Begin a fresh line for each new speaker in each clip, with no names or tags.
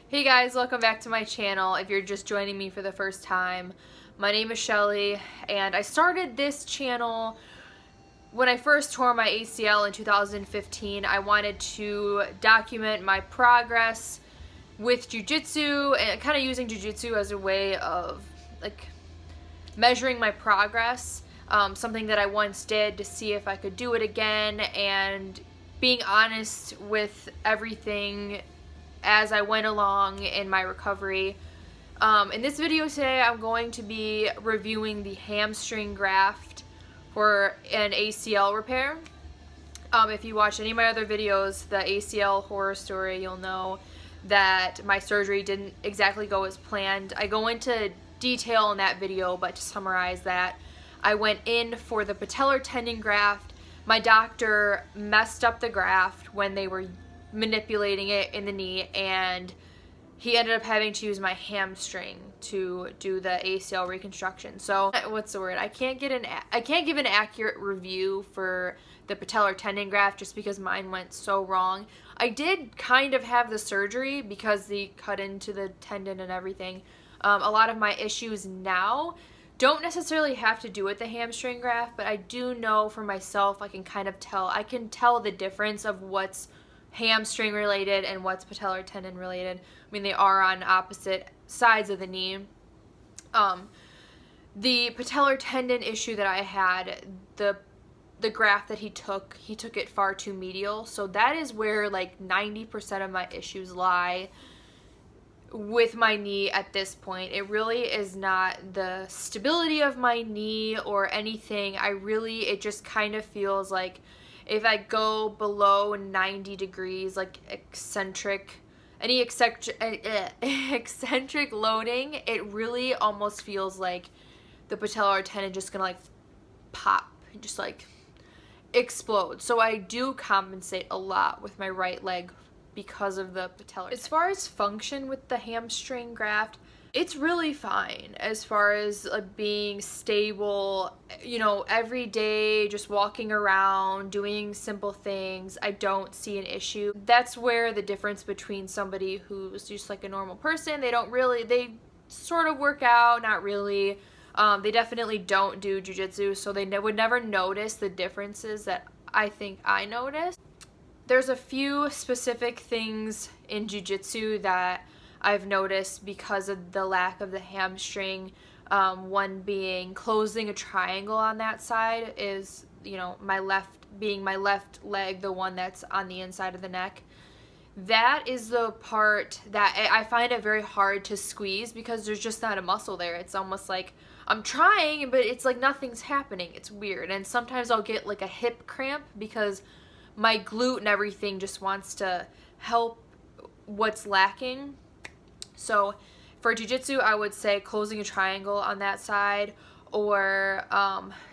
Hey guys, welcome back to my channel. If you're just joining me for the first time, my name is Shelly, and I started this channel when I first tore my ACL in 2015. I wanted to document my progress with Jiu-Jitsu and kind of using Jiu-Jitsu as a way of like measuring my progress, something that I once did to see if I could do it again, and being honest with everything as I went along in my recovery. In this video today, I'm going to be reviewing the hamstring graft for an ACL repair. If you watch any of my other videos, the ACL horror story, you'll know that my surgery didn't exactly go as planned. I go into detail in that video, but to summarize that, I went in for the patellar tendon graft. My doctor messed up the graft when they were manipulating it in the knee, and he ended up having to use my hamstring to do the ACL reconstruction. So what's the word? I can't give an accurate review for the patellar tendon graft just because mine went so wrong. I did kind of have the surgery because they cut into the tendon and everything. A lot of my issues now don't necessarily have to do with the hamstring graft, but I do know for myself I can kind of tell. I can tell the difference of what's hamstring related and what's patellar tendon related. I mean, they are on opposite sides of the knee. The patellar tendon issue that I had, the graft that he took it far too medial. So that is where like 90% of my issues lie with my knee at this point. It really is not the stability of my knee or anything. It just kind of feels like if I go below 90 degrees, like eccentric loading, it really almost feels like the patellar tendon just gonna like pop and just like explode. So I do compensate a lot with my right leg because of the patellar tendon. As far as function with the hamstring graft, it's really fine as far as being stable, every day, just walking around, doing simple things. I don't see an issue. That's where the difference between somebody who's just like a normal person, they sort of work out, not really. They definitely don't do jiu-jitsu, so they would never notice the differences that I think I noticed. There's a few specific things in jiu-jitsu that I've noticed because of the lack of the hamstring. One being closing a triangle on that side is, my left leg, the one that's on the inside of the neck. That is the part that I find it very hard to squeeze because there's just not a muscle there. It's almost like I'm trying, but it's like nothing's happening. It's weird. And sometimes I'll get like a hip cramp because my glute and everything just wants to help what's lacking. So for jiu-jitsu, I would say closing a triangle on that side, or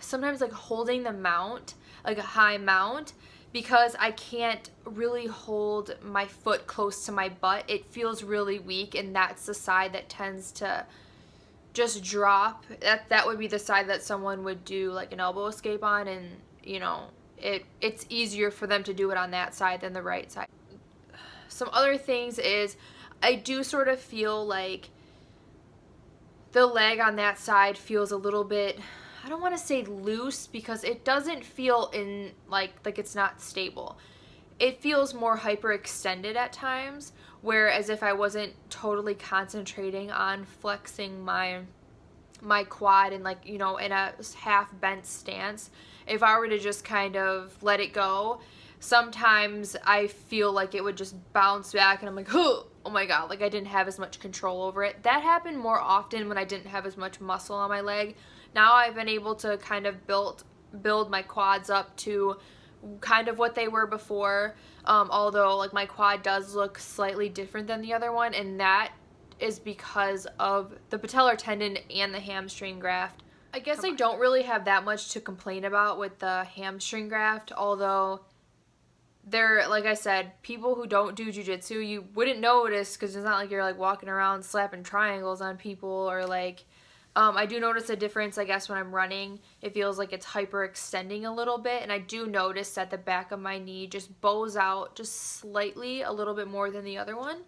sometimes like holding the mount, like a high mount, because I can't really hold my foot close to my butt. It feels really weak, and that's the side that tends to just drop. That would be the side that someone would do like an elbow escape on, and it's easier for them to do it on that side than the right side. Some other things is I do sort of feel like the leg on that side feels a little bit, I don't want to say loose because it doesn't feel in like it's not stable. It feels more hyperextended at times, whereas if I wasn't totally concentrating on flexing my quad and in a half bent stance, if I were to just kind of let it go, sometimes I feel like it would just bounce back and I'm like, oh my god, like I didn't have as much control over it. That happened more often when I didn't have as much muscle on my leg. Now I've been able to kind of build my quads up to kind of what they were before, although like my quad does look slightly different than the other one, and that is because of the patellar tendon and the hamstring graft. I guess I don't really have that much to complain about with the hamstring graft, although like I said, people who don't do jiu-jitsu, you wouldn't notice because it's not like you're like walking around slapping triangles on people, or like I do notice a difference, I guess, when I'm running. It feels like it's hyperextending a little bit, and I do notice that the back of my knee just bows out just slightly, a little bit more than the other one.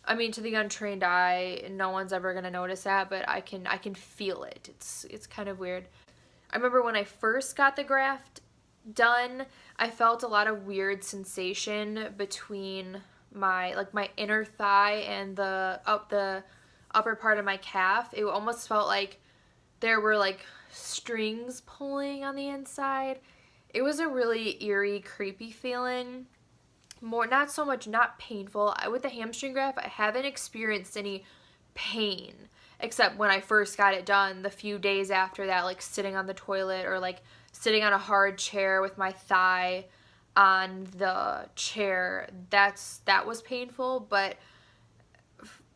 I mean, to the untrained eye, no one's ever gonna notice that, but I can feel it. It's kind of weird. I remember when I first got the graft done, I felt a lot of weird sensation between my inner thigh and the upper part of my calf. It almost felt like there were like strings pulling on the inside. It was a really eerie, creepy feeling. More, not so much, not painful. With the hamstring graft, I haven't experienced any pain except when I first got it done. The few days after that, like sitting on the toilet or like sitting on a hard chair with my thigh on the chair, that was painful, but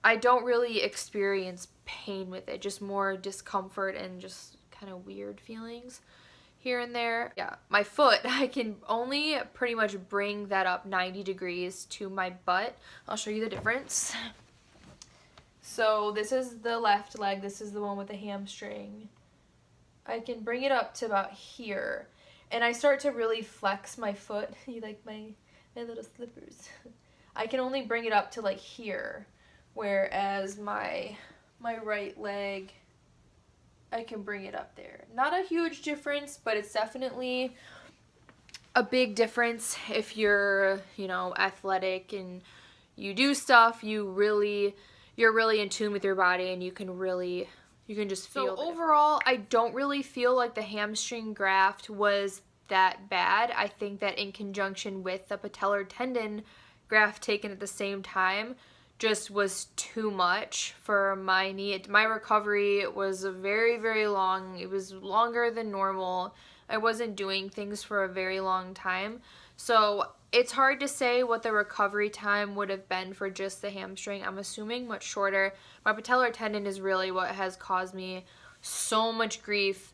I don't really experience pain with it, just more discomfort and just kind of weird feelings here and there. Yeah, my foot, I can only pretty much bring that up 90 degrees to my butt. I'll show you the difference. So this is the left leg, this is the one with the hamstring. I can bring it up to about here, and I start to really flex my foot. You like my little slippers? I can only bring it up to like here, whereas my right leg, I can bring it up there. Not a huge difference, but it's definitely a big difference if you're, you know, athletic and you do stuff, you're really in tune with your body, and you can just feel. So overall, I don't really feel like the hamstring graft was that bad. I think that in conjunction with the patellar tendon graft taken at the same time just was too much for my knee. My recovery was very, very long. It was longer than normal. I wasn't doing things for a very long time. So it's hard to say what the recovery time would have been for just the hamstring. I'm assuming much shorter. My patellar tendon is really what has caused me so much grief,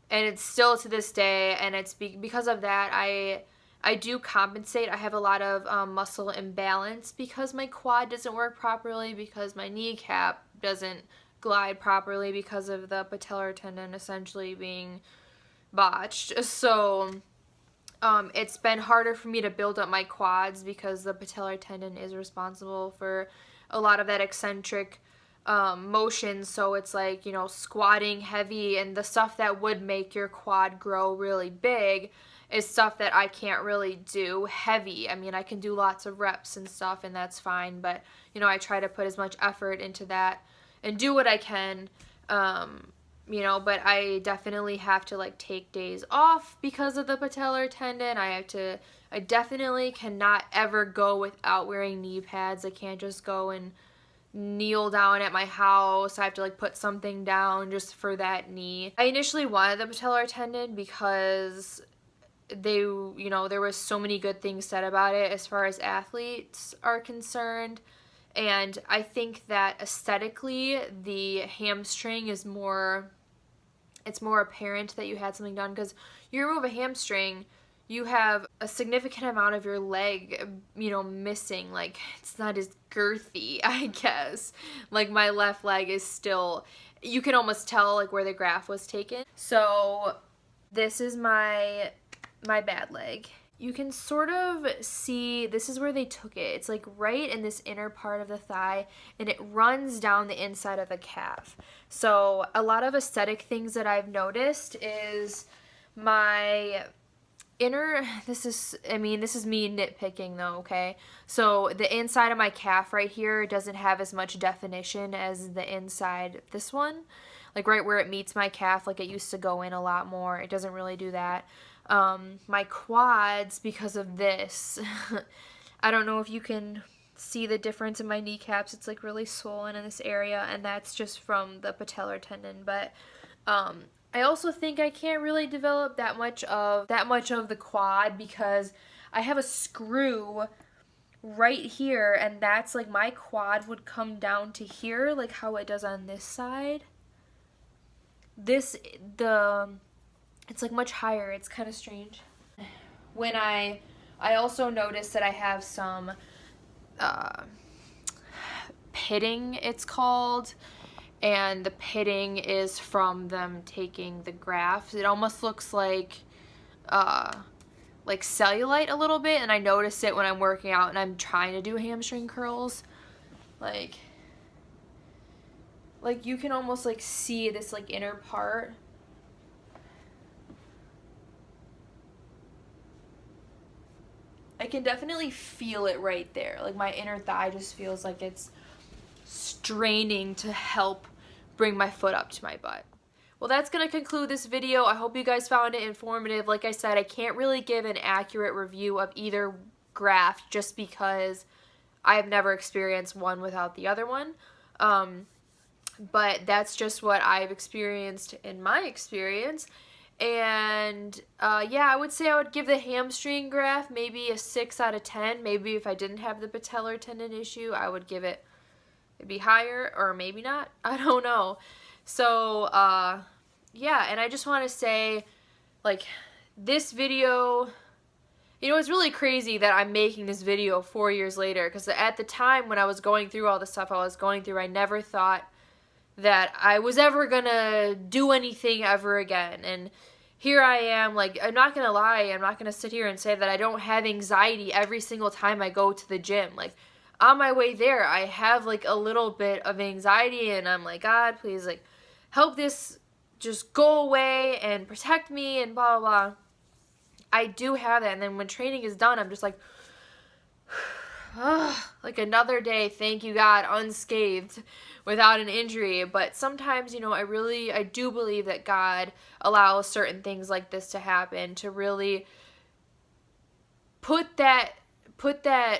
and it's still to this day, and it's because of that I do compensate. I have a lot of muscle imbalance because my quad doesn't work properly, because my kneecap doesn't glide properly because of the patellar tendon essentially being botched. So it's been harder for me to build up my quads because the patellar tendon is responsible for a lot of that eccentric motion. So it's like, you know, squatting heavy and the stuff that would make your quad grow really big is stuff that I can't really do heavy. I mean, I can do lots of reps and stuff, and that's fine, but, you know, I try to put as much effort into that and do what I can, you know, but I definitely have to, like, take days off because of the patellar tendon. I definitely cannot ever go without wearing knee pads. I can't just go and kneel down at my house. I have to, like, put something down just for that knee. I initially wanted the patellar tendon because you know, there was so many good things said about it as far as athletes are concerned, and I think that aesthetically the hamstring is it's more apparent that you had something done, because you remove a hamstring, you have a significant amount of your leg, you know, missing. Like, it's not as girthy, I guess. Like, my left leg is still, you can almost tell, like, where the graft was taken. So this is my bad leg. You can sort of see, this is where they took it. It's like right in this inner part of the thigh, and it runs down the inside of the calf. So a lot of aesthetic things that I've noticed is my inner, this is me nitpicking though, okay? So the inside of my calf right here doesn't have as much definition as the inside, this one. Like right where it meets my calf, like it used to go in a lot more. It doesn't really do that. My quads, because of this, I don't know if you can see the difference in my kneecaps. It's like really swollen in this area, and that's just from the patellar tendon. But I also think I can't really develop that much of the quad because I have a screw right here, and that's like my quad would come down to here, like how it does on this side. It's like much higher. It's kind of strange. When I also noticed that I have some pitting, it's called, and the pitting is from them taking the graft. It almost looks like cellulite a little bit, and I notice it when I'm working out and I'm trying to do hamstring curls. Like you can almost like see this like inner part. I can definitely feel it right there. Like my inner thigh just feels like it's straining to help bring my foot up to my butt. Well, that's going to conclude this video. I hope you guys found it informative. Like I said, I can't really give an accurate review of either graft just because I've never experienced one without the other one. But that's just what I've experienced in my experience. And yeah, I would say I would give the hamstring graft maybe a 6 out of 10. Maybe if I didn't have the patellar tendon issue, I would give it, it'd be higher, or maybe not. I don't know. So yeah, and I just want to say, like, this video, you know, it's really crazy that I'm making this video 4 years later, because at the time when I was going through all the stuff I was going through, I never thought that I was ever gonna do anything ever again. And here I am, like, I'm not gonna lie, I'm not gonna sit here and say that I don't have anxiety every single time I go to the gym. Like, on my way there, I have like a little bit of anxiety, and I'm like, God, please, like, help this just go away and protect me and blah, blah, blah. I do have that, and then when training is done, I'm just like, like another day, thank you God, unscathed, without an injury. But sometimes, you know, I do believe that God allows certain things like this to happen to really put that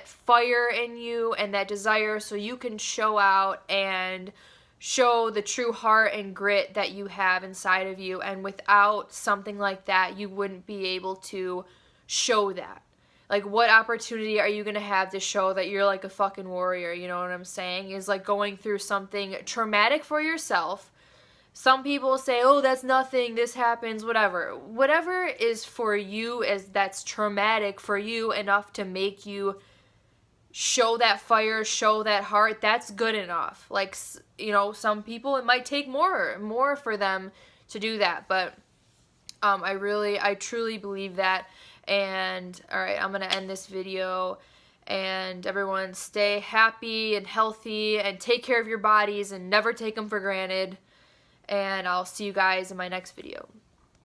fire in you and that desire so you can show out and show the true heart and grit that you have inside of you. And without something like that, you wouldn't be able to show that. Like, what opportunity are you going to have to show that you're like a fucking warrior? You know what I'm saying? Is like going through something traumatic for yourself. Some people say, oh, that's nothing, this happens, whatever. Whatever is for you, that's traumatic for you enough to make you show that fire, show that heart, that's good enough. Like, you know, some people, it might take more for them to do that. But I truly believe that. And all right, I'm going to end this video. And everyone, stay happy and healthy and take care of your bodies and never take them for granted. And I'll see you guys in my next video.